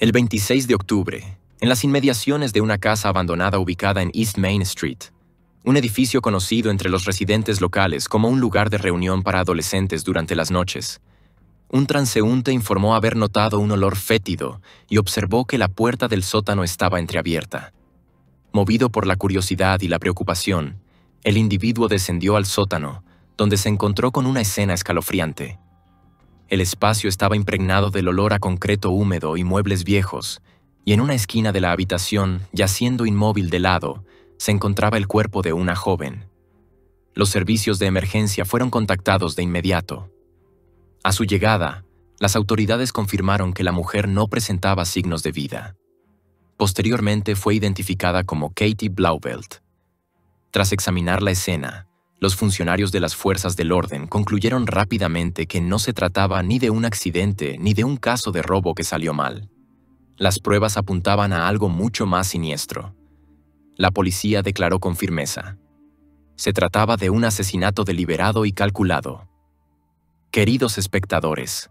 El 26 de octubre, en las inmediaciones de una casa abandonada ubicada en East Main Street, un edificio conocido entre los residentes locales como un lugar de reunión para adolescentes durante las noches, un transeúnte informó haber notado un olor fétido y observó que la puerta del sótano estaba entreabierta. Movido por la curiosidad y la preocupación, el individuo descendió al sótano, donde se encontró con una escena escalofriante. El espacio estaba impregnado del olor a concreto húmedo y muebles viejos, y en una esquina de la habitación, yaciendo inmóvil de lado, se encontraba el cuerpo de una joven. Los servicios de emergencia fueron contactados de inmediato. A su llegada, las autoridades confirmaron que la mujer no presentaba signos de vida. Posteriormente fue identificada como Katie Blauvelt. Tras examinar la escena, los funcionarios de las fuerzas del orden concluyeron rápidamente que no se trataba ni de un accidente ni de un caso de robo que salió mal. Las pruebas apuntaban a algo mucho más siniestro. La policía declaró con firmeza: se trataba de un asesinato deliberado y calculado. Queridos espectadores,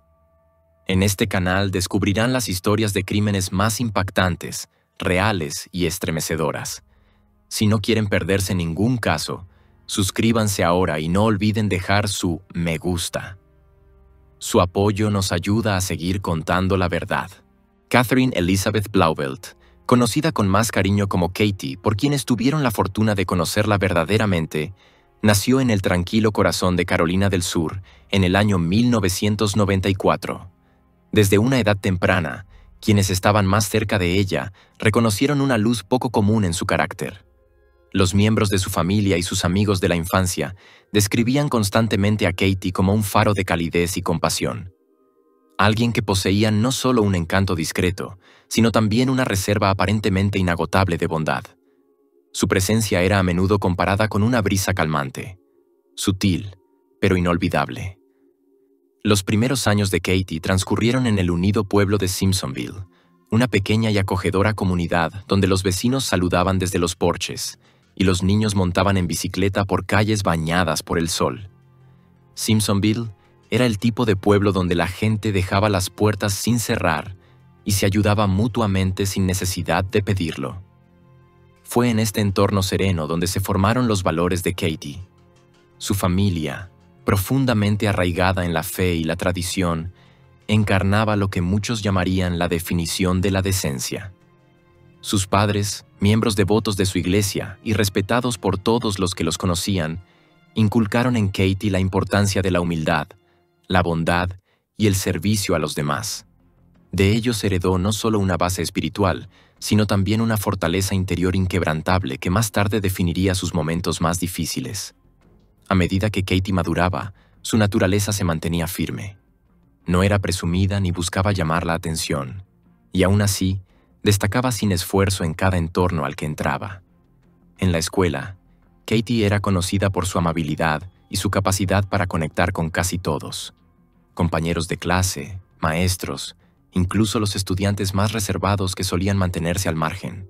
en este canal descubrirán las historias de crímenes más impactantes, reales y estremecedoras. Si no quieren perderse ningún caso, suscríbanse ahora y no olviden dejar su me gusta. Su apoyo nos ayuda a seguir contando la verdad. Catherine Elizabeth Blauvelt, conocida con más cariño como Katie, por quienes tuvieron la fortuna de conocerla verdaderamente, nació en el tranquilo corazón de Carolina del Sur en el año 1994. Desde una edad temprana, quienes estaban más cerca de ella reconocieron una luz poco común en su carácter. Los miembros de su familia y sus amigos de la infancia describían constantemente a Katie como un faro de calidez y compasión. Alguien que poseía no solo un encanto discreto, sino también una reserva aparentemente inagotable de bondad. Su presencia era a menudo comparada con una brisa calmante, sutil, pero inolvidable. Los primeros años de Katie transcurrieron en el unido pueblo de Simpsonville, una pequeña y acogedora comunidad donde los vecinos saludaban desde los porches y los niños montaban en bicicleta por calles bañadas por el sol. Simpsonville era el tipo de pueblo donde la gente dejaba las puertas sin cerrar y se ayudaba mutuamente sin necesidad de pedirlo. Fue en este entorno sereno donde se formaron los valores de Katie. Su familia, profundamente arraigada en la fe y la tradición, encarnaba lo que muchos llamarían la definición de la decencia. Sus padres, miembros devotos de su iglesia y respetados por todos los que los conocían, inculcaron en Katie la importancia de la humildad, la bondad y el servicio a los demás. De ellos heredó no solo una base espiritual, sino también una fortaleza interior inquebrantable que más tarde definiría sus momentos más difíciles. A medida que Katie maduraba, su naturaleza se mantenía firme. No era presumida ni buscaba llamar la atención, y aún así, destacaba sin esfuerzo en cada entorno al que entraba. En la escuela, Katie era conocida por su amabilidad y su capacidad para conectar con casi todos. Compañeros de clase, maestros, incluso los estudiantes más reservados que solían mantenerse al margen.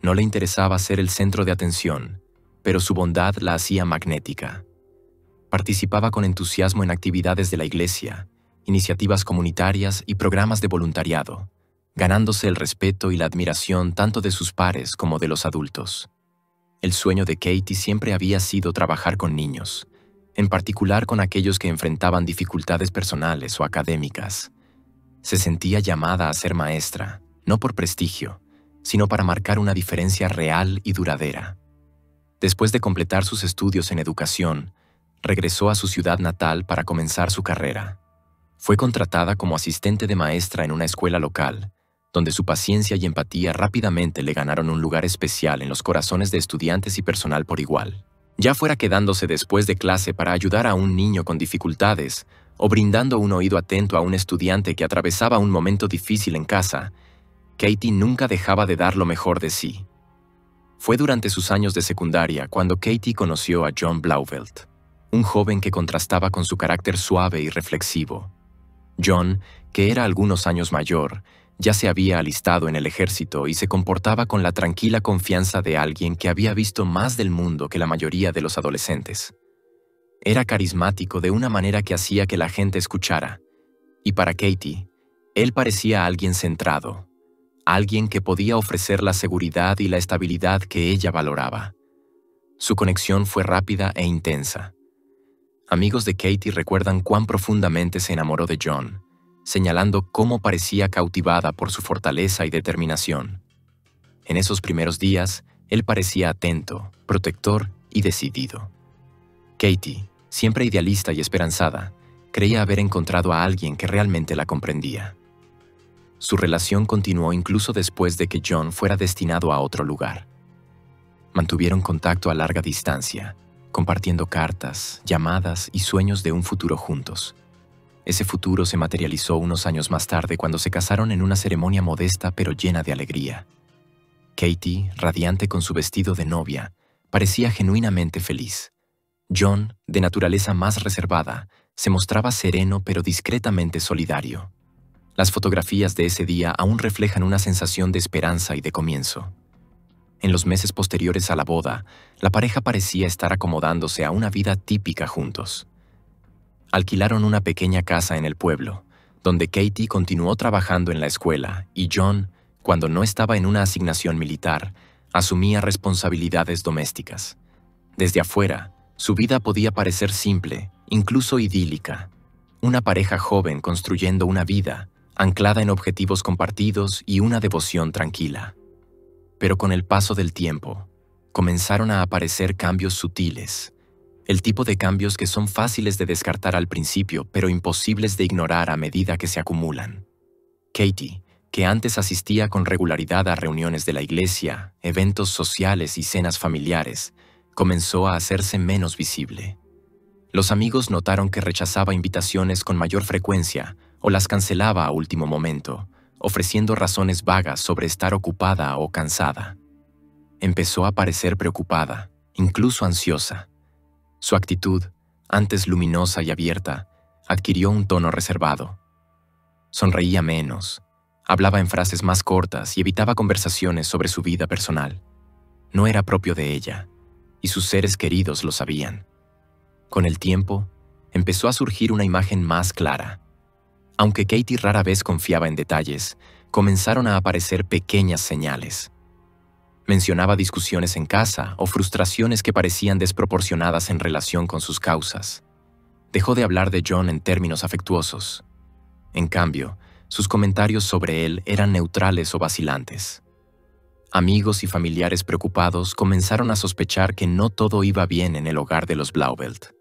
No le interesaba ser el centro de atención, pero su bondad la hacía magnética. Participaba con entusiasmo en actividades de la iglesia, iniciativas comunitarias y programas de voluntariado, ganándose el respeto y la admiración tanto de sus pares como de los adultos. El sueño de Katie siempre había sido trabajar con niños, en particular con aquellos que enfrentaban dificultades personales o académicas. Se sentía llamada a ser maestra, no por prestigio, sino para marcar una diferencia real y duradera. Después de completar sus estudios en educación, regresó a su ciudad natal para comenzar su carrera. Fue contratada como asistente de maestra en una escuela local, donde su paciencia y empatía rápidamente le ganaron un lugar especial en los corazones de estudiantes y personal por igual. Ya fuera quedándose después de clase para ayudar a un niño con dificultades o brindando un oído atento a un estudiante que atravesaba un momento difícil en casa, Katie nunca dejaba de dar lo mejor de sí. Fue durante sus años de secundaria cuando Katie conoció a John Blauvelt, un joven que contrastaba con su carácter suave y reflexivo. John, que era algunos años mayor, ya se había alistado en el ejército y se comportaba con la tranquila confianza de alguien que había visto más del mundo que la mayoría de los adolescentes. Era carismático de una manera que hacía que la gente escuchara, y para Katie, él parecía alguien centrado, alguien que podía ofrecer la seguridad y la estabilidad que ella valoraba. Su conexión fue rápida e intensa. Amigos de Katie recuerdan cuán profundamente se enamoró de John, señalando cómo parecía cautivada por su fortaleza y determinación. En esos primeros días, él parecía atento, protector y decidido. Katie, siempre idealista y esperanzada, creía haber encontrado a alguien que realmente la comprendía. Su relación continuó incluso después de que John fuera destinado a otro lugar. Mantuvieron contacto a larga distancia, compartiendo cartas, llamadas y sueños de un futuro juntos. Ese futuro se materializó unos años más tarde cuando se casaron en una ceremonia modesta pero llena de alegría. Katie, radiante con su vestido de novia, parecía genuinamente feliz. John, de naturaleza más reservada, se mostraba sereno pero discretamente solidario. Las fotografías de ese día aún reflejan una sensación de esperanza y de comienzo. En los meses posteriores a la boda, la pareja parecía estar acomodándose a una vida típica juntos. Alquilaron una pequeña casa en el pueblo, donde Katie continuó trabajando en la escuela y John, cuando no estaba en una asignación militar, asumía responsabilidades domésticas. Desde afuera, su vida podía parecer simple, incluso idílica. Una pareja joven construyendo una vida, anclada en objetivos compartidos y una devoción tranquila. Pero con el paso del tiempo, comenzaron a aparecer cambios sutiles, el tipo de cambios que son fáciles de descartar al principio, pero imposibles de ignorar a medida que se acumulan. Katie, que antes asistía con regularidad a reuniones de la iglesia, eventos sociales y cenas familiares, comenzó a hacerse menos visible. Los amigos notaron que rechazaba invitaciones con mayor frecuencia o las cancelaba a último momento, ofreciendo razones vagas sobre estar ocupada o cansada. Empezó a parecer preocupada, incluso ansiosa. Su actitud, antes luminosa y abierta, adquirió un tono reservado. Sonreía menos, hablaba en frases más cortas y evitaba conversaciones sobre su vida personal. No era propio de ella, y sus seres queridos lo sabían. Con el tiempo, empezó a surgir una imagen más clara. Aunque Katie rara vez confiaba en detalles, comenzaron a aparecer pequeñas señales. Mencionaba discusiones en casa o frustraciones que parecían desproporcionadas en relación con sus causas. Dejó de hablar de John en términos afectuosos. En cambio, sus comentarios sobre él eran neutrales o vacilantes. Amigos y familiares preocupados comenzaron a sospechar que no todo iba bien en el hogar de los Blauvelt.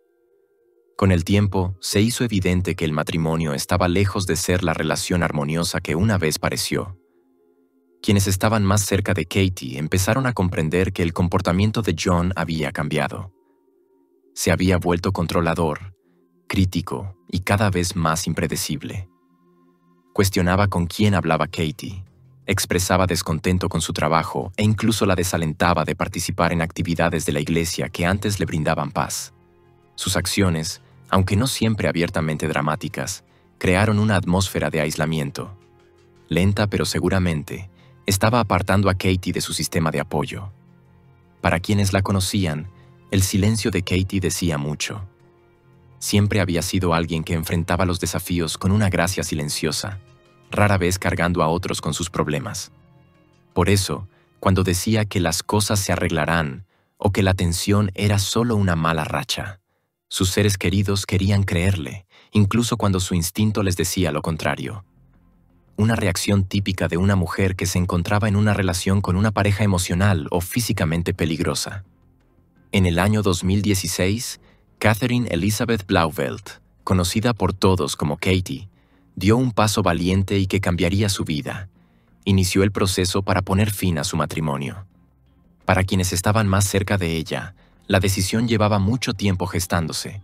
Con el tiempo, se hizo evidente que el matrimonio estaba lejos de ser la relación armoniosa que una vez pareció. Quienes estaban más cerca de Katie empezaron a comprender que el comportamiento de John había cambiado. Se había vuelto controlador, crítico y cada vez más impredecible. Cuestionaba con quién hablaba Katie, expresaba descontento con su trabajo e incluso la desalentaba de participar en actividades de la iglesia que antes le brindaban paz. Sus acciones, aunque no siempre abiertamente dramáticas, crearon una atmósfera de aislamiento. Lenta pero seguramente, estaba apartando a Katie de su sistema de apoyo. Para quienes la conocían, el silencio de Katie decía mucho. Siempre había sido alguien que enfrentaba los desafíos con una gracia silenciosa, rara vez cargando a otros con sus problemas. Por eso, cuando decía que las cosas se arreglarán o que la tensión era solo una mala racha, sus seres queridos querían creerle, incluso cuando su instinto les decía lo contrario. Una reacción típica de una mujer que se encontraba en una relación con una pareja emocional o físicamente peligrosa. En el año 2016, Catherine Elizabeth Blauvelt, conocida por todos como Katie, dio un paso valiente y que cambiaría su vida. Inició el proceso para poner fin a su matrimonio. Para quienes estaban más cerca de ella, la decisión llevaba mucho tiempo gestándose,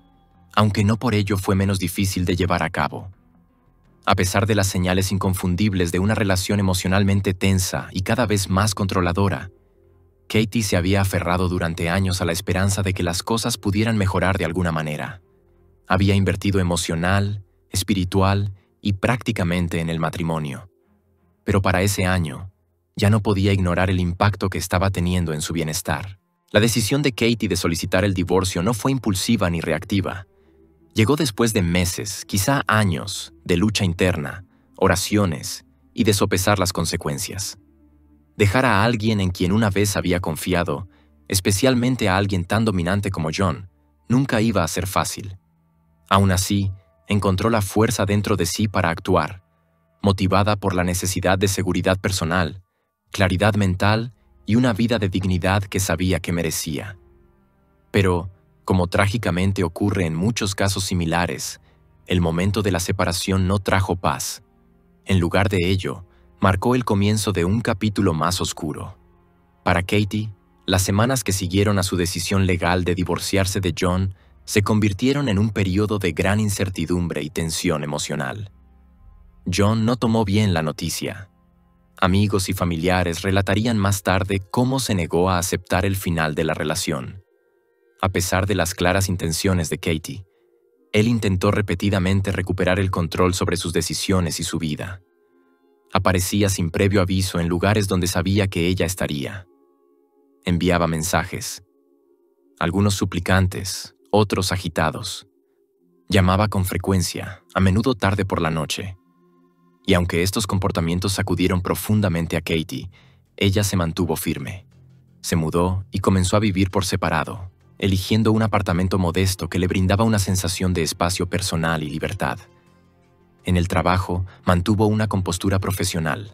aunque no por ello fue menos difícil de llevar a cabo. A pesar de las señales inconfundibles de una relación emocionalmente tensa y cada vez más controladora, Katie se había aferrado durante años a la esperanza de que las cosas pudieran mejorar de alguna manera. Había invertido emocional, espiritual y prácticamente en el matrimonio. Pero para ese año, ya no podía ignorar el impacto que estaba teniendo en su bienestar. La decisión de Katie de solicitar el divorcio no fue impulsiva ni reactiva. Llegó después de meses, quizá años, de lucha interna, oraciones y de sopesar las consecuencias. Dejar a alguien en quien una vez había confiado, especialmente a alguien tan dominante como John, nunca iba a ser fácil. Aún así, encontró la fuerza dentro de sí para actuar, motivada por la necesidad de seguridad personal, claridad mental y una vida de dignidad que sabía que merecía. Pero, como trágicamente ocurre en muchos casos similares, el momento de la separación no trajo paz. En lugar de ello, marcó el comienzo de un capítulo más oscuro. Para Katie, las semanas que siguieron a su decisión legal de divorciarse de John se convirtieron en un periodo de gran incertidumbre y tensión emocional. John no tomó bien la noticia. Amigos y familiares relatarían más tarde cómo se negó a aceptar el final de la relación. A pesar de las claras intenciones de Katie, él intentó repetidamente recuperar el control sobre sus decisiones y su vida. Aparecía sin previo aviso en lugares donde sabía que ella estaría. Enviaba mensajes, algunos suplicantes, otros agitados. Llamaba con frecuencia, a menudo tarde por la noche. Y aunque estos comportamientos sacudieron profundamente a Katie, ella se mantuvo firme. Se mudó y comenzó a vivir por separado, eligiendo un apartamento modesto que le brindaba una sensación de espacio personal y libertad. En el trabajo, mantuvo una compostura profesional.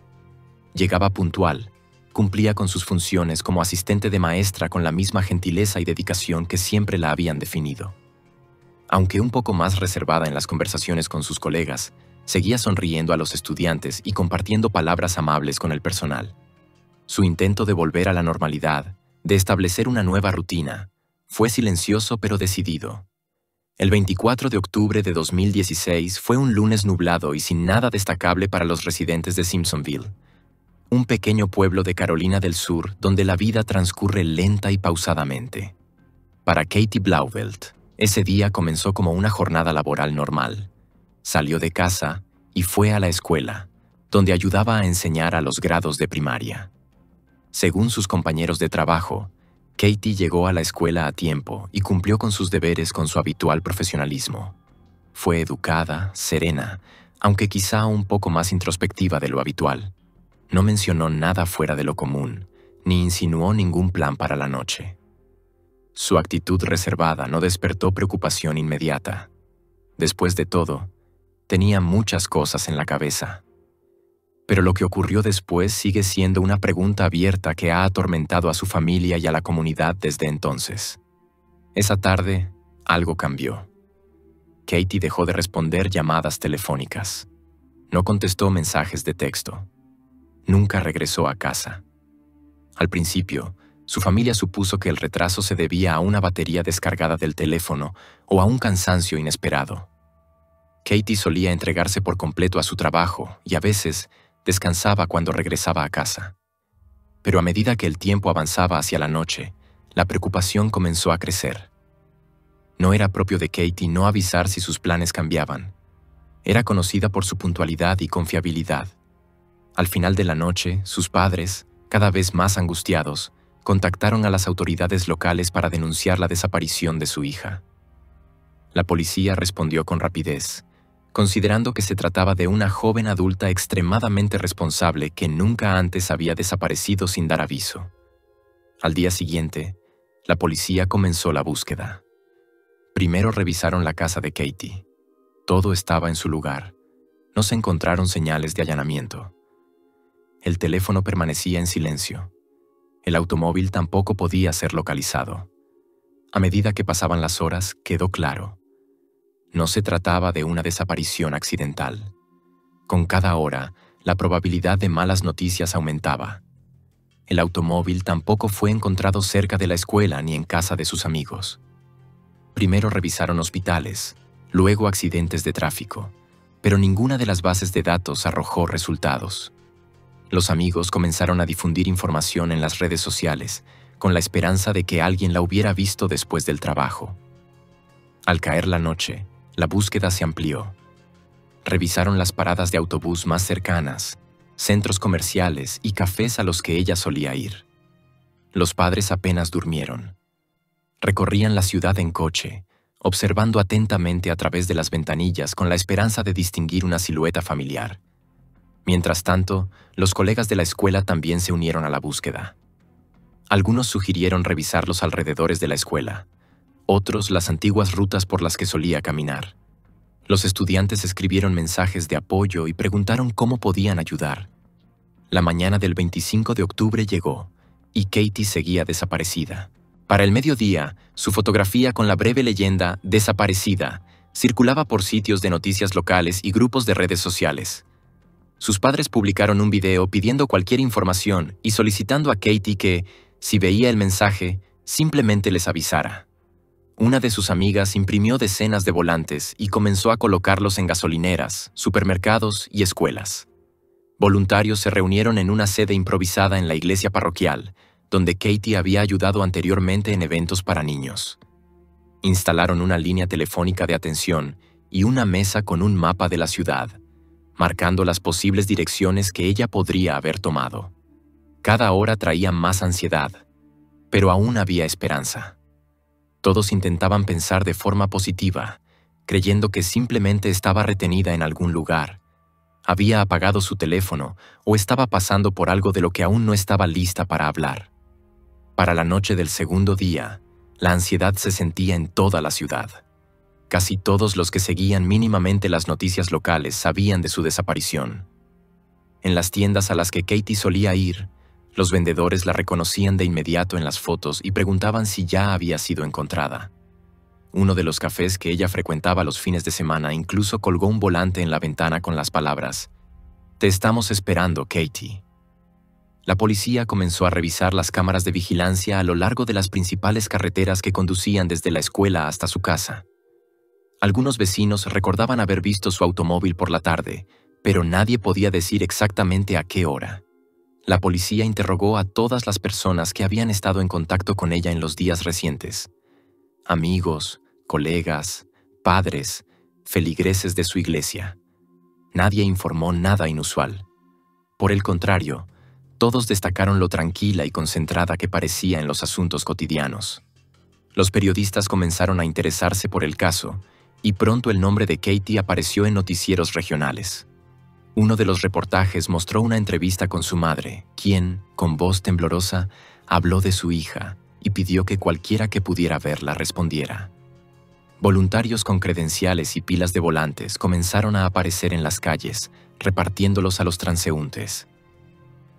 Llegaba puntual, cumplía con sus funciones como asistente de maestra con la misma gentileza y dedicación que siempre la habían definido. Aunque un poco más reservada en las conversaciones con sus colegas, seguía sonriendo a los estudiantes y compartiendo palabras amables con el personal. Su intento de volver a la normalidad, de establecer una nueva rutina, fue silencioso pero decidido. El 24 de octubre de 2016 fue un lunes nublado y sin nada destacable para los residentes de Simpsonville, un pequeño pueblo de Carolina del Sur donde la vida transcurre lenta y pausadamente. Para Katie Blauvelt, ese día comenzó como una jornada laboral normal. Salió de casa y fue a la escuela, donde ayudaba a enseñar a los grados de primaria. Según sus compañeros de trabajo, Katie llegó a la escuela a tiempo y cumplió con sus deberes con su habitual profesionalismo. Fue educada, serena, aunque quizá un poco más introspectiva de lo habitual. No mencionó nada fuera de lo común, ni insinuó ningún plan para la noche. Su actitud reservada no despertó preocupación inmediata. Después de todo, tenía muchas cosas en la cabeza. Pero lo que ocurrió después sigue siendo una pregunta abierta que ha atormentado a su familia y a la comunidad desde entonces. Esa tarde, algo cambió. Katie dejó de responder llamadas telefónicas. No contestó mensajes de texto. Nunca regresó a casa. Al principio, su familia supuso que el retraso se debía a una batería descargada del teléfono o a un cansancio inesperado. Katie solía entregarse por completo a su trabajo y a veces descansaba cuando regresaba a casa. Pero a medida que el tiempo avanzaba hacia la noche, la preocupación comenzó a crecer. No era propio de Katie no avisar si sus planes cambiaban. Era conocida por su puntualidad y confiabilidad. Al final de la noche, sus padres, cada vez más angustiados, contactaron a las autoridades locales para denunciar la desaparición de su hija. La policía respondió con rapidez, considerando que se trataba de una joven adulta extremadamente responsable que nunca antes había desaparecido sin dar aviso. Al día siguiente, la policía comenzó la búsqueda. Primero revisaron la casa de Katie. Todo estaba en su lugar. No se encontraron señales de allanamiento. El teléfono permanecía en silencio. El automóvil tampoco podía ser localizado. A medida que pasaban las horas, quedó claro. No se trataba de una desaparición accidental. Con cada hora, la probabilidad de malas noticias aumentaba. El automóvil tampoco fue encontrado cerca de la escuela ni en casa de sus amigos. Primero revisaron hospitales, luego accidentes de tráfico, pero ninguna de las bases de datos arrojó resultados. Los amigos comenzaron a difundir información en las redes sociales, con la esperanza de que alguien la hubiera visto después del trabajo. Al caer la noche, la búsqueda se amplió. Revisaron las paradas de autobús más cercanas, centros comerciales y cafés a los que ella solía ir. Los padres apenas durmieron. Recorrían la ciudad en coche, observando atentamente a través de las ventanillas con la esperanza de distinguir una silueta familiar. Mientras tanto, los colegas de la escuela también se unieron a la búsqueda. Algunos sugirieron revisar los alrededores de la escuela, otros las antiguas rutas por las que solía caminar. Los estudiantes escribieron mensajes de apoyo y preguntaron cómo podían ayudar. La mañana del 25 de octubre llegó, y Katie seguía desaparecida. Para el mediodía, su fotografía con la breve leyenda «Desaparecida» circulaba por sitios de noticias locales y grupos de redes sociales. Sus padres publicaron un video pidiendo cualquier información y solicitando a Katie que, si veía el mensaje, simplemente les avisara. Una de sus amigas imprimió decenas de volantes y comenzó a colocarlos en gasolineras, supermercados y escuelas. Voluntarios se reunieron en una sede improvisada en la iglesia parroquial, donde Katie había ayudado anteriormente en eventos para niños. Instalaron una línea telefónica de atención y una mesa con un mapa de la ciudad, marcando las posibles direcciones que ella podría haber tomado. Cada hora traía más ansiedad, pero aún había esperanza. Todos intentaban pensar de forma positiva, creyendo que simplemente estaba retenida en algún lugar. Había apagado su teléfono o estaba pasando por algo de lo que aún no estaba lista para hablar. Para la noche del segundo día, la ansiedad se sentía en toda la ciudad. Casi todos los que seguían mínimamente las noticias locales sabían de su desaparición. En las tiendas a las que Katie solía ir, los vendedores la reconocían de inmediato en las fotos y preguntaban si ya había sido encontrada. Uno de los cafés que ella frecuentaba los fines de semana incluso colgó un volante en la ventana con las palabras: «Te estamos esperando, Katie». La policía comenzó a revisar las cámaras de vigilancia a lo largo de las principales carreteras que conducían desde la escuela hasta su casa. Algunos vecinos recordaban haber visto su automóvil por la tarde, pero nadie podía decir exactamente a qué hora. La policía interrogó a todas las personas que habían estado en contacto con ella en los días recientes. Amigos, colegas, padres, feligreses de su iglesia. Nadie informó nada inusual. Por el contrario, todos destacaron lo tranquila y concentrada que parecía en los asuntos cotidianos. Los periodistas comenzaron a interesarse por el caso, y pronto el nombre de Katie apareció en noticieros regionales. Uno de los reportajes mostró una entrevista con su madre, quien, con voz temblorosa, habló de su hija y pidió que cualquiera que pudiera verla respondiera. Voluntarios con credenciales y pilas de volantes comenzaron a aparecer en las calles, repartiéndolos a los transeúntes.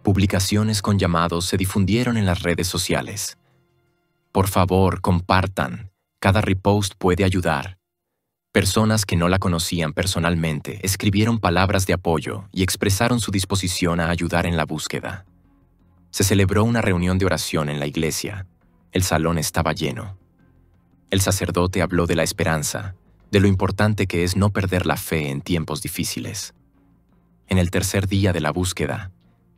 Publicaciones con llamados se difundieron en las redes sociales. Por favor, compartan. Cada repost puede ayudar. Personas que no la conocían personalmente escribieron palabras de apoyo y expresaron su disposición a ayudar en la búsqueda. Se celebró una reunión de oración en la iglesia. El salón estaba lleno. El sacerdote habló de la esperanza, de lo importante que es no perder la fe en tiempos difíciles. En el tercer día de la búsqueda,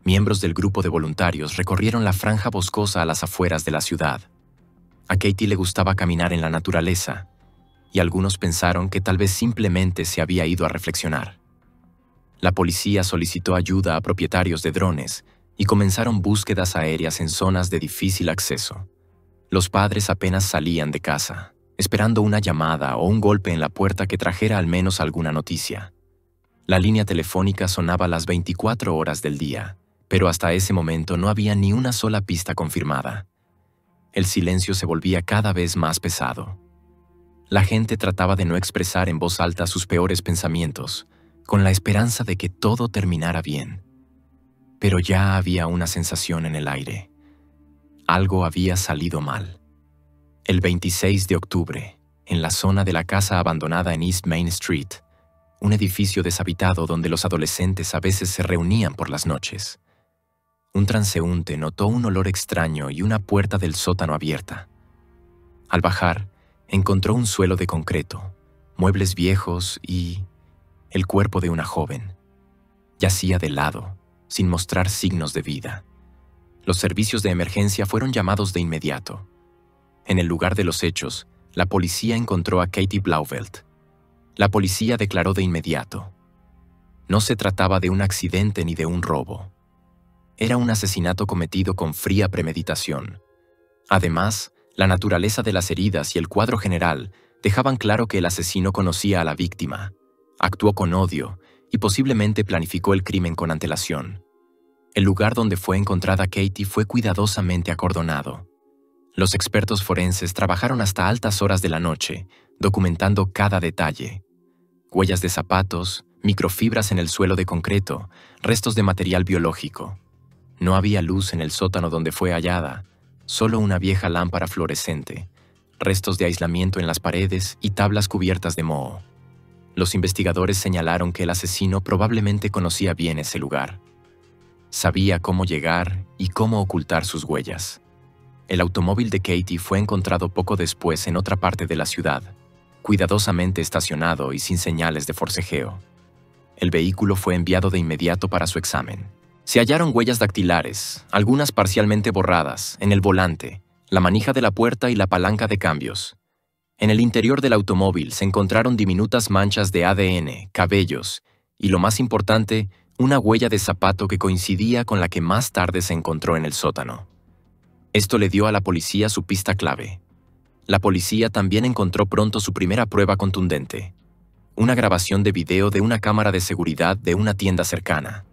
miembros del grupo de voluntarios recorrieron la franja boscosa a las afueras de la ciudad. A Katie le gustaba caminar en la naturaleza, y algunos pensaron que tal vez simplemente se había ido a reflexionar. La policía solicitó ayuda a propietarios de drones y comenzaron búsquedas aéreas en zonas de difícil acceso. Los padres apenas salían de casa, esperando una llamada o un golpe en la puerta que trajera al menos alguna noticia. La línea telefónica sonaba las 24 horas del día, pero hasta ese momento no había ni una sola pista confirmada. El silencio se volvía cada vez más pesado. La gente trataba de no expresar en voz alta sus peores pensamientos, con la esperanza de que todo terminara bien. Pero ya había una sensación en el aire. Algo había salido mal. El 26 de octubre, en la zona de la casa abandonada en East Main Street, un edificio deshabitado donde los adolescentes a veces se reunían por las noches, un transeúnte notó un olor extraño y una puerta del sótano abierta. Al bajar, encontró un suelo de concreto, muebles viejos y el cuerpo de una joven. Yacía de lado, sin mostrar signos de vida. Los servicios de emergencia fueron llamados de inmediato. En el lugar de los hechos, la policía encontró a Katie Blauvelt. La policía declaró de inmediato: no se trataba de un accidente ni de un robo. Era un asesinato cometido con fría premeditación. Además, la naturaleza de las heridas y el cuadro general dejaban claro que el asesino conocía a la víctima, actuó con odio y posiblemente planificó el crimen con antelación. El lugar donde fue encontrada Katie fue cuidadosamente acordonado. Los expertos forenses trabajaron hasta altas horas de la noche, documentando cada detalle. Huellas de zapatos, microfibras en el suelo de concreto, restos de material biológico. No había luz en el sótano donde fue hallada, solo una vieja lámpara fluorescente, restos de aislamiento en las paredes y tablas cubiertas de moho. Los investigadores señalaron que el asesino probablemente conocía bien ese lugar. Sabía cómo llegar y cómo ocultar sus huellas. El automóvil de Katie fue encontrado poco después en otra parte de la ciudad, cuidadosamente estacionado y sin señales de forcejeo. El vehículo fue enviado de inmediato para su examen. Se hallaron huellas dactilares, algunas parcialmente borradas, en el volante, la manija de la puerta y la palanca de cambios. En el interior del automóvil se encontraron diminutas manchas de ADN, cabellos y, lo más importante, una huella de zapato que coincidía con la que más tarde se encontró en el sótano. Esto le dio a la policía su pista clave. La policía también encontró pronto su primera prueba contundente: una grabación de video de una cámara de seguridad de una tienda cercana.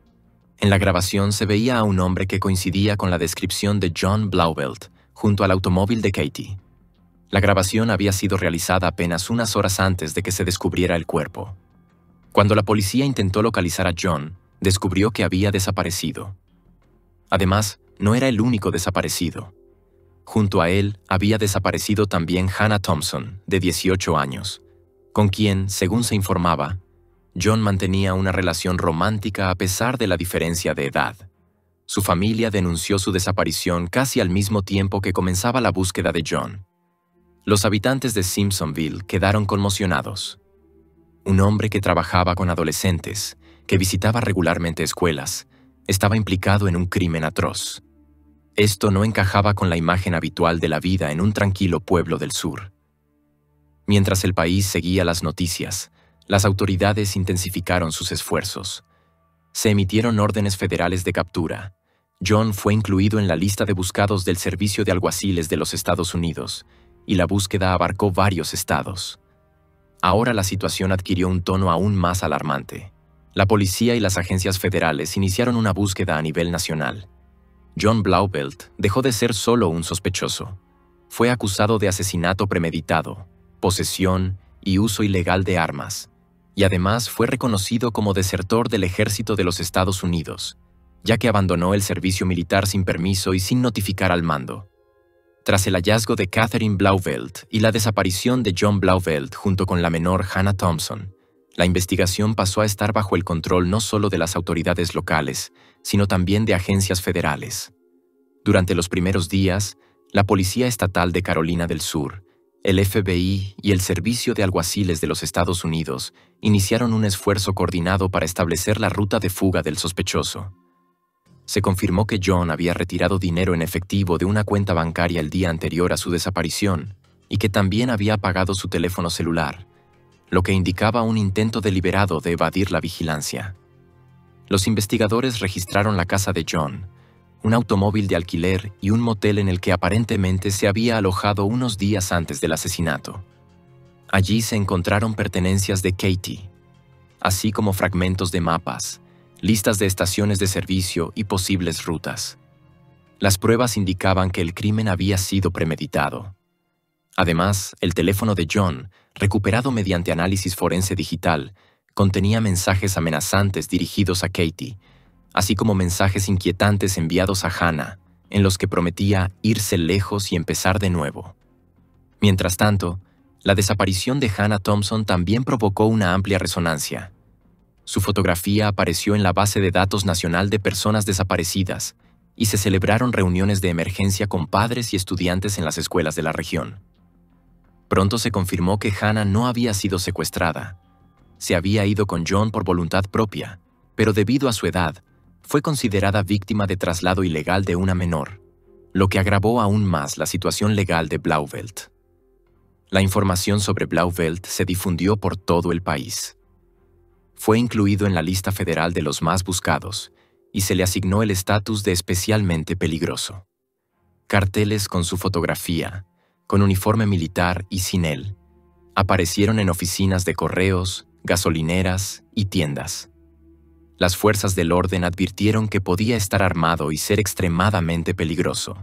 En la grabación se veía a un hombre que coincidía con la descripción de John Blauvelt junto al automóvil de Katie. La grabación había sido realizada apenas unas horas antes de que se descubriera el cuerpo. Cuando la policía intentó localizar a John, descubrió que había desaparecido. Además, no era el único desaparecido. Junto a él había desaparecido también Hannah Thompson, de 18 años, con quien, según se informaba, John mantenía una relación romántica a pesar de la diferencia de edad. Su familia denunció su desaparición casi al mismo tiempo que comenzaba la búsqueda de John. Los habitantes de Simpsonville quedaron conmocionados. Un hombre que trabajaba con adolescentes, que visitaba regularmente escuelas, estaba implicado en un crimen atroz. Esto no encajaba con la imagen habitual de la vida en un tranquilo pueblo del sur. Mientras el país seguía las noticias, las autoridades intensificaron sus esfuerzos. Se emitieron órdenes federales de captura. John fue incluido en la lista de buscados del Servicio de Alguaciles de los Estados Unidos, y la búsqueda abarcó varios estados. Ahora la situación adquirió un tono aún más alarmante. La policía y las agencias federales iniciaron una búsqueda a nivel nacional. John Blauvelt dejó de ser solo un sospechoso. Fue acusado de asesinato premeditado, posesión y uso ilegal de armas, y además fue reconocido como desertor del ejército de los Estados Unidos, ya que abandonó el servicio militar sin permiso y sin notificar al mando. Tras el hallazgo de Catherine Blauvelt y la desaparición de John Blauvelt junto con la menor Hannah Thompson, la investigación pasó a estar bajo el control no solo de las autoridades locales, sino también de agencias federales. Durante los primeros días, la Policía Estatal de Carolina del Sur, el FBI y el Servicio de Alguaciles de los Estados Unidos iniciaron un esfuerzo coordinado para establecer la ruta de fuga del sospechoso. Se confirmó que John había retirado dinero en efectivo de una cuenta bancaria el día anterior a su desaparición y que también había apagado su teléfono celular, lo que indicaba un intento deliberado de evadir la vigilancia. Los investigadores registraron la casa de John, un automóvil de alquiler y un motel en el que aparentemente se había alojado unos días antes del asesinato. Allí se encontraron pertenencias de Katie, así como fragmentos de mapas, listas de estaciones de servicio y posibles rutas. Las pruebas indicaban que el crimen había sido premeditado. Además, el teléfono de John, recuperado mediante análisis forense digital, contenía mensajes amenazantes dirigidos a Katie, así como mensajes inquietantes enviados a Hannah, en los que prometía irse lejos y empezar de nuevo. Mientras tanto, la desaparición de Hannah Thompson también provocó una amplia resonancia. Su fotografía apareció en la base de datos nacional de personas desaparecidas y se celebraron reuniones de emergencia con padres y estudiantes en las escuelas de la región. Pronto se confirmó que Hannah no había sido secuestrada. Se había ido con John por voluntad propia, pero debido a su edad, fue considerada víctima de traslado ilegal de una menor, lo que agravó aún más la situación legal de Blauvelt. La información sobre Blauvelt se difundió por todo el país. Fue incluido en la lista federal de los más buscados y se le asignó el estatus de especialmente peligroso. Carteles con su fotografía, con uniforme militar y sin él, aparecieron en oficinas de correos, gasolineras y tiendas. Las fuerzas del orden advirtieron que podía estar armado y ser extremadamente peligroso.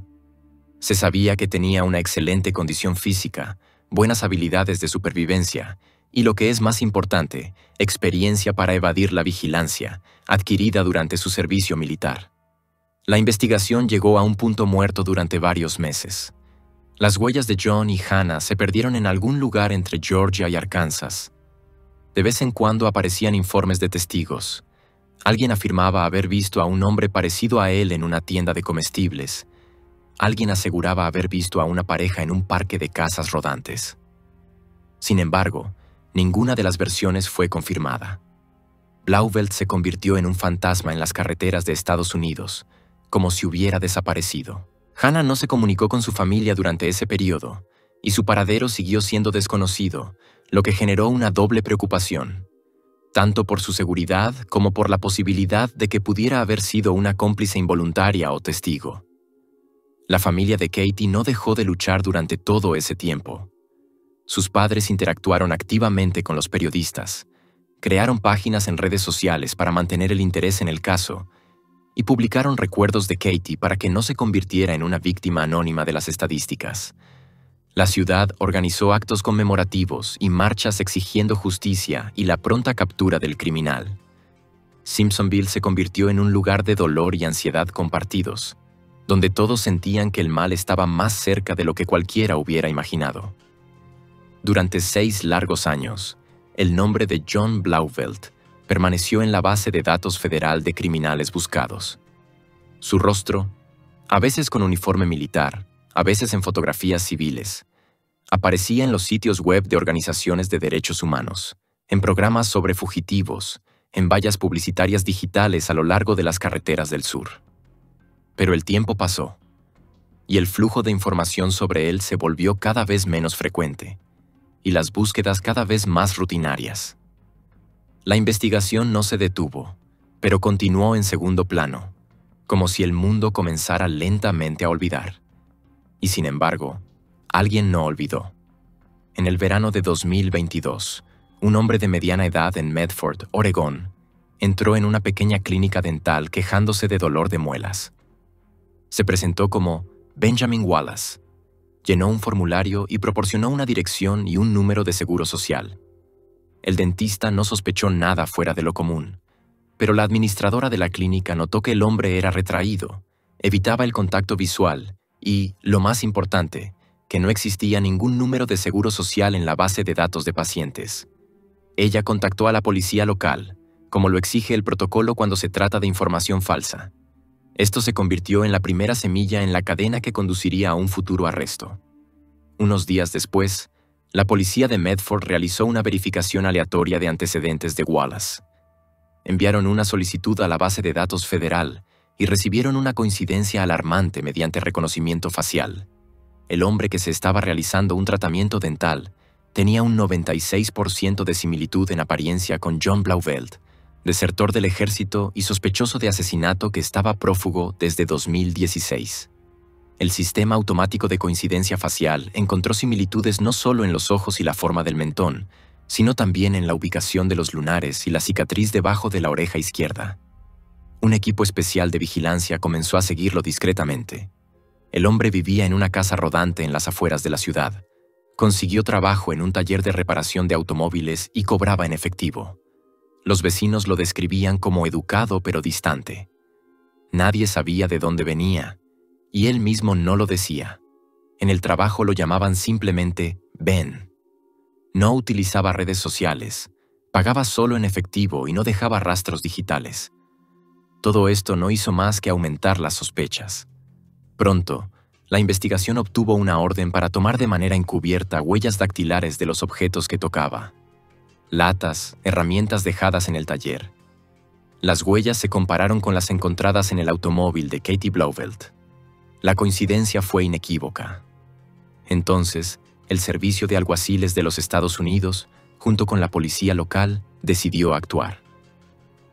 Se sabía que tenía una excelente condición física, buenas habilidades de supervivencia y, lo que es más importante, experiencia para evadir la vigilancia, adquirida durante su servicio militar. La investigación llegó a un punto muerto durante varios meses. Las huellas de John y Hannah se perdieron en algún lugar entre Georgia y Arkansas. De vez en cuando aparecían informes de testigos. Alguien afirmaba haber visto a un hombre parecido a él en una tienda de comestibles. Alguien aseguraba haber visto a una pareja en un parque de casas rodantes. Sin embargo, ninguna de las versiones fue confirmada. Blauvelt se convirtió en un fantasma en las carreteras de Estados Unidos, como si hubiera desaparecido. Hannah no se comunicó con su familia durante ese periodo, y su paradero siguió siendo desconocido, lo que generó una doble preocupación, tanto por su seguridad como por la posibilidad de que pudiera haber sido una cómplice involuntaria o testigo. La familia de Katie no dejó de luchar durante todo ese tiempo. Sus padres interactuaron activamente con los periodistas, crearon páginas en redes sociales para mantener el interés en el caso y publicaron recuerdos de Katie para que no se convirtiera en una víctima anónima de las estadísticas. La ciudad organizó actos conmemorativos y marchas exigiendo justicia y la pronta captura del criminal. Simpsonville se convirtió en un lugar de dolor y ansiedad compartidos, donde todos sentían que el mal estaba más cerca de lo que cualquiera hubiera imaginado. Durante 6 largos años, el nombre de John Blauvelt permaneció en la base de datos federal de criminales buscados. Su rostro, a veces con uniforme militar, a veces en fotografías civiles, aparecía en los sitios web de organizaciones de derechos humanos, en programas sobre fugitivos, en vallas publicitarias digitales a lo largo de las carreteras del sur. Pero el tiempo pasó, y el flujo de información sobre él se volvió cada vez menos frecuente, y las búsquedas cada vez más rutinarias. La investigación no se detuvo, pero continuó en segundo plano, como si el mundo comenzara lentamente a olvidar. Y sin embargo, alguien no olvidó. En el verano de 2022, un hombre de mediana edad en Medford, Oregón, entró en una pequeña clínica dental quejándose de dolor de muelas. Se presentó como Benjamin Wallace, llenó un formulario y proporcionó una dirección y un número de seguro social. El dentista no sospechó nada fuera de lo común, pero la administradora de la clínica notó que el hombre era retraído, evitaba el contacto visual y, lo más importante, que no existía ningún número de seguro social en la base de datos de pacientes. Ella contactó a la policía local, como lo exige el protocolo cuando se trata de información falsa. Esto se convirtió en la primera semilla en la cadena que conduciría a un futuro arresto. Unos días después, la policía de Medford realizó una verificación aleatoria de antecedentes de Wallace. Enviaron una solicitud a la base de datos federal y recibieron una coincidencia alarmante mediante reconocimiento facial. El hombre que se estaba realizando un tratamiento dental tenía un 96% de similitud en apariencia con John Blauvelt, desertor del ejército y sospechoso de asesinato que estaba prófugo desde 2016. El sistema automático de coincidencia facial encontró similitudes no solo en los ojos y la forma del mentón, sino también en la ubicación de los lunares y la cicatriz debajo de la oreja izquierda. Un equipo especial de vigilancia comenzó a seguirlo discretamente. El hombre vivía en una casa rodante en las afueras de la ciudad. Consiguió trabajo en un taller de reparación de automóviles y cobraba en efectivo. Los vecinos lo describían como educado pero distante. Nadie sabía de dónde venía, y él mismo no lo decía. En el trabajo lo llamaban simplemente Ben. No utilizaba redes sociales, pagaba solo en efectivo y no dejaba rastros digitales. Todo esto no hizo más que aumentar las sospechas. Pronto, la investigación obtuvo una orden para tomar de manera encubierta huellas dactilares de los objetos que tocaba. Latas, herramientas dejadas en el taller. Las huellas se compararon con las encontradas en el automóvil de Katie Blauvelt. La coincidencia fue inequívoca. Entonces, el Servicio de Alguaciles de los Estados Unidos, junto con la policía local, decidió actuar.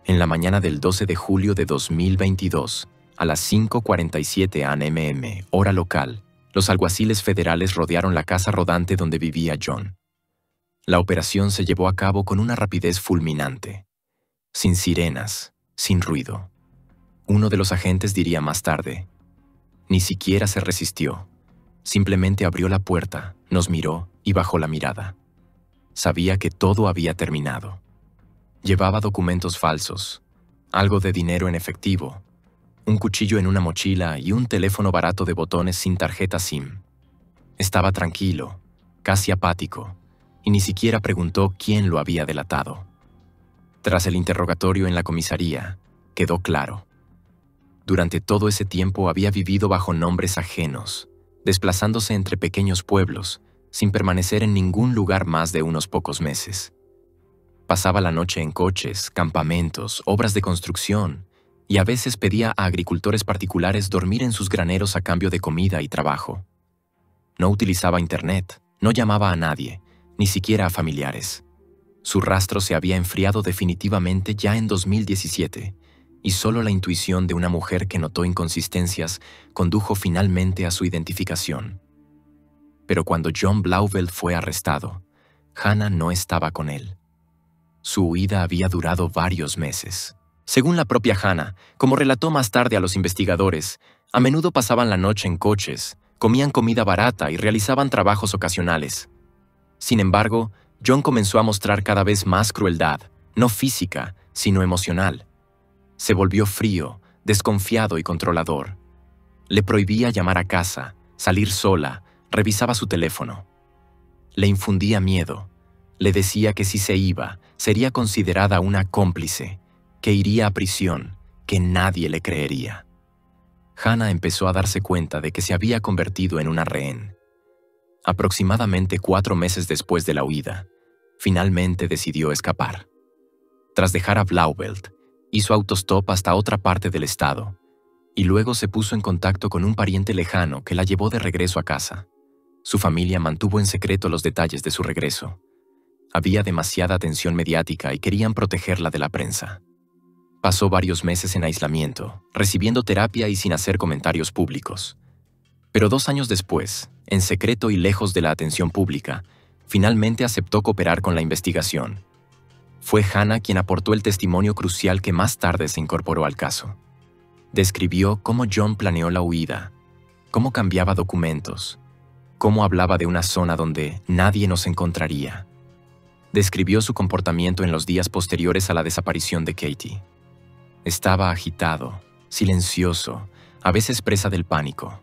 En la mañana del 12 de julio de 2022, a las 5:47 a.m., hora local, los alguaciles federales rodearon la casa rodante donde vivía John. La operación se llevó a cabo con una rapidez fulminante. Sin sirenas, sin ruido. Uno de los agentes diría más tarde: ni siquiera se resistió. Simplemente abrió la puerta, nos miró y bajó la mirada. Sabía que todo había terminado. Llevaba documentos falsos, algo de dinero en efectivo, un cuchillo en una mochila y un teléfono barato de botones sin tarjeta SIM. Estaba tranquilo, casi apático, y ni siquiera preguntó quién lo había delatado. Tras el interrogatorio en la comisaría, quedó claro. Durante todo ese tiempo había vivido bajo nombres ajenos, desplazándose entre pequeños pueblos, sin permanecer en ningún lugar más de unos pocos meses. Pasaba la noche en coches, campamentos, obras de construcción, y a veces pedía a agricultores particulares dormir en sus graneros a cambio de comida y trabajo. No utilizaba internet, no llamaba a nadie, ni siquiera a familiares. Su rastro se había enfriado definitivamente ya en 2017, y solo la intuición de una mujer que notó inconsistencias condujo finalmente a su identificación. Pero cuando John Blauvelt fue arrestado, Hannah no estaba con él. Su huida había durado varios meses. Según la propia Hannah, como relató más tarde a los investigadores, a menudo pasaban la noche en coches, comían comida barata y realizaban trabajos ocasionales. Sin embargo, John comenzó a mostrar cada vez más crueldad, no física, sino emocional. Se volvió frío, desconfiado y controlador. Le prohibía llamar a casa, salir sola, revisaba su teléfono. Le infundía miedo. Le decía que si se iba, sería considerada una cómplice, que iría a prisión, que nadie le creería. Hannah empezó a darse cuenta de que se había convertido en una rehén. Aproximadamente 4 meses después de la huida, finalmente decidió escapar. Tras dejar a Blauvelt, hizo autostop hasta otra parte del estado, y luego se puso en contacto con un pariente lejano que la llevó de regreso a casa. Su familia mantuvo en secreto los detalles de su regreso. Había demasiada atención mediática y querían protegerla de la prensa. Pasó varios meses en aislamiento, recibiendo terapia y sin hacer comentarios públicos. Pero 2 años después, en secreto y lejos de la atención pública, finalmente aceptó cooperar con la investigación. Fue Hannah quien aportó el testimonio crucial que más tarde se incorporó al caso. Describió cómo John planeó la huida, cómo cambiaba documentos, cómo hablaba de una zona donde nadie nos encontraría. Describió su comportamiento en los días posteriores a la desaparición de Katie. Estaba agitado, silencioso, a veces presa del pánico.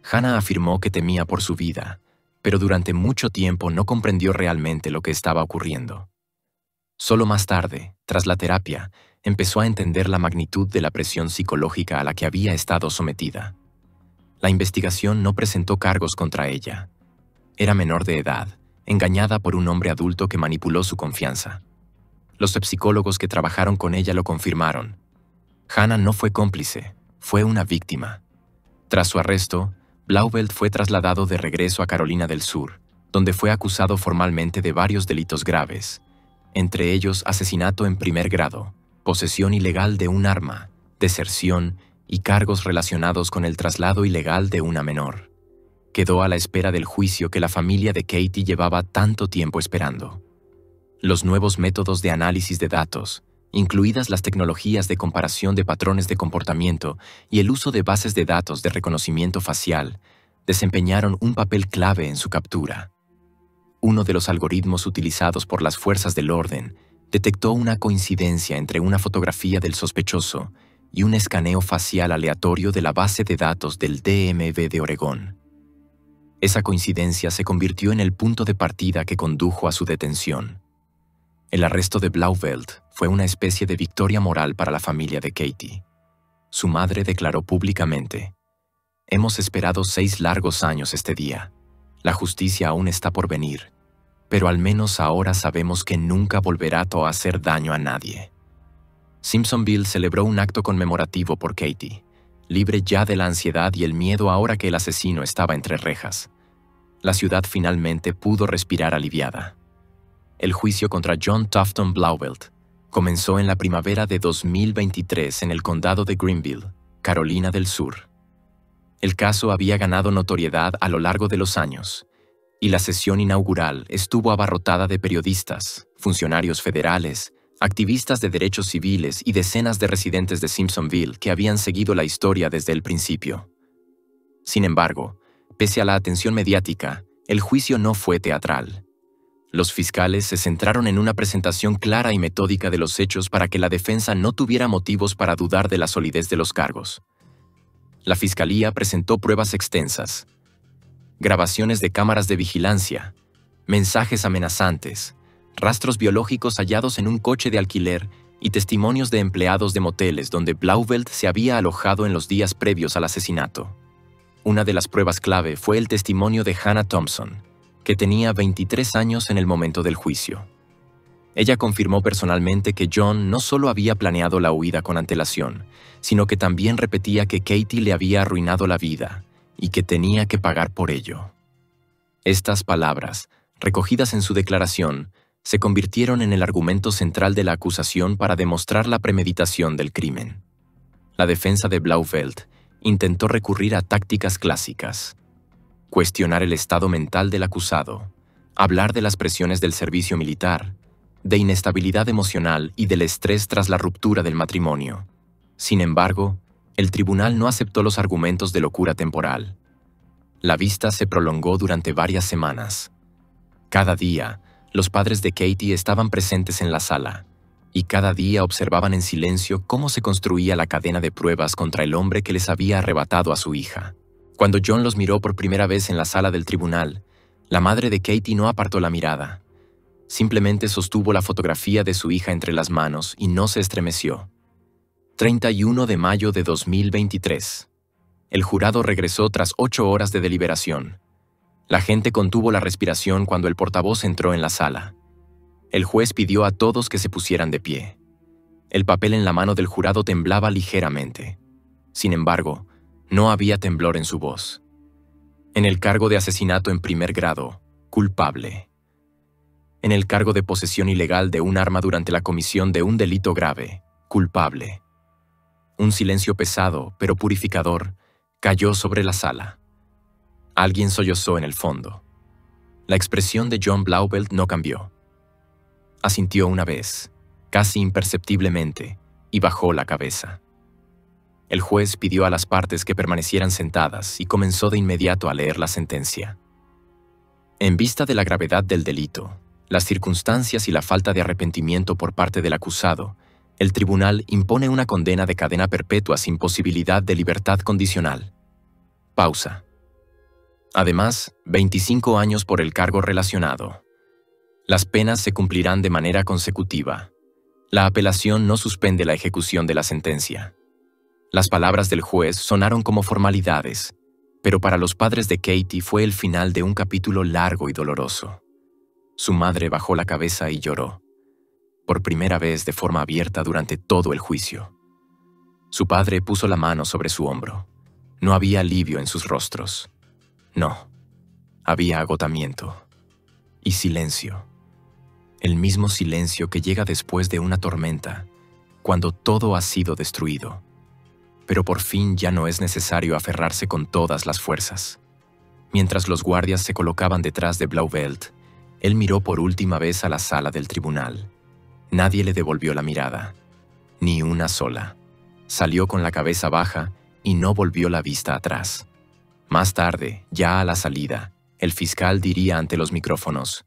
Hannah afirmó que temía por su vida, pero durante mucho tiempo no comprendió realmente lo que estaba ocurriendo. Solo más tarde, tras la terapia, empezó a entender la magnitud de la presión psicológica a la que había estado sometida. La investigación no presentó cargos contra ella. Era menor de edad, engañada por un hombre adulto que manipuló su confianza. Los psicólogos que trabajaron con ella lo confirmaron. Hannah no fue cómplice, fue una víctima. Tras su arresto, Blauvelt fue trasladado de regreso a Carolina del Sur, donde fue acusado formalmente de varios delitos graves, entre ellos asesinato en primer grado, posesión ilegal de un arma, deserción y cargos relacionados con el traslado ilegal de una menor. Quedó a la espera del juicio que la familia de Katie llevaba tanto tiempo esperando. Los nuevos métodos de análisis de datos, incluidas las tecnologías de comparación de patrones de comportamiento y el uso de bases de datos de reconocimiento facial, desempeñaron un papel clave en su captura. Uno de los algoritmos utilizados por las fuerzas del orden detectó una coincidencia entre una fotografía del sospechoso y un escaneo facial aleatorio de la base de datos del DMV de Oregón. Esa coincidencia se convirtió en el punto de partida que condujo a su detención. El arresto de Blauvelt fue una especie de victoria moral para la familia de Katie. Su madre declaró públicamente: «Hemos esperado 6 largos años este día. La justicia aún está por venir, pero al menos ahora sabemos que nunca volverá a hacer daño a nadie». Simpsonville celebró un acto conmemorativo por Katie, libre ya de la ansiedad y el miedo ahora que el asesino estaba entre rejas. La ciudad finalmente pudo respirar aliviada. El juicio contra John Tufton Blauvelt comenzó en la primavera de 2023 en el condado de Greenville, Carolina del Sur. El caso había ganado notoriedad a lo largo de los años, y la sesión inaugural estuvo abarrotada de periodistas, funcionarios federales, activistas de derechos civiles y decenas de residentes de Simpsonville que habían seguido la historia desde el principio. Sin embargo, pese a la atención mediática, el juicio no fue teatral. Los fiscales se centraron en una presentación clara y metódica de los hechos para que la defensa no tuviera motivos para dudar de la solidez de los cargos. La fiscalía presentó pruebas extensas, grabaciones de cámaras de vigilancia, mensajes amenazantes, rastros biológicos hallados en un coche de alquiler y testimonios de empleados de moteles donde Blauvelt se había alojado en los días previos al asesinato. Una de las pruebas clave fue el testimonio de Hannah Thompson, que tenía 23 años en el momento del juicio. Ella confirmó personalmente que John no solo había planeado la huida con antelación, sino que también repetía que Katie le había arruinado la vida y que tenía que pagar por ello. Estas palabras, recogidas en su declaración, se convirtieron en el argumento central de la acusación para demostrar la premeditación del crimen. La defensa de Blauvelt intentó recurrir a tácticas clásicas: cuestionar el estado mental del acusado, hablar de las presiones del servicio militar, de inestabilidad emocional y del estrés tras la ruptura del matrimonio. Sin embargo, el tribunal no aceptó los argumentos de locura temporal. La vista se prolongó durante varias semanas. Cada día, los padres de Katie estaban presentes en la sala, y cada día observaban en silencio cómo se construía la cadena de pruebas contra el hombre que les había arrebatado a su hija. Cuando John los miró por primera vez en la sala del tribunal, la madre de Katie no apartó la mirada. Simplemente sostuvo la fotografía de su hija entre las manos y no se estremeció. 31 de mayo de 2023. El jurado regresó tras 8 horas de deliberación. La gente contuvo la respiración cuando el portavoz entró en la sala. El juez pidió a todos que se pusieran de pie. El papel en la mano del jurado temblaba ligeramente. Sin embargo, no había temblor en su voz. En el cargo de asesinato en primer grado, culpable. En el cargo de posesión ilegal de un arma durante la comisión de un delito grave, culpable. Un silencio pesado, pero purificador, cayó sobre la sala. Alguien sollozó en el fondo. La expresión de John Blauvelt no cambió. Asintió una vez, casi imperceptiblemente, y bajó la cabeza. El juez pidió a las partes que permanecieran sentadas y comenzó de inmediato a leer la sentencia. En vista de la gravedad del delito, las circunstancias y la falta de arrepentimiento por parte del acusado, el tribunal impone una condena de cadena perpetua sin posibilidad de libertad condicional. Pausa. Además, 25 años por el cargo relacionado. Las penas se cumplirán de manera consecutiva. La apelación no suspende la ejecución de la sentencia. Las palabras del juez sonaron como formalidades, pero para los padres de Katie fue el final de un capítulo largo y doloroso. Su madre bajó la cabeza y lloró, por primera vez de forma abierta durante todo el juicio. Su padre puso la mano sobre su hombro. No había alivio en sus rostros. No, había agotamiento y silencio. El mismo silencio que llega después de una tormenta, cuando todo ha sido destruido. Pero por fin ya no es necesario aferrarse con todas las fuerzas. Mientras los guardias se colocaban detrás de Blauvelt, él miró por última vez a la sala del tribunal. Nadie le devolvió la mirada, ni una sola. Salió con la cabeza baja y no volvió la vista atrás. Más tarde, ya a la salida, el fiscal diría ante los micrófonos: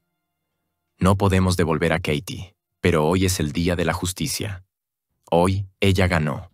«No podemos devolver a Katie, pero hoy es el día de la justicia. Hoy ella ganó».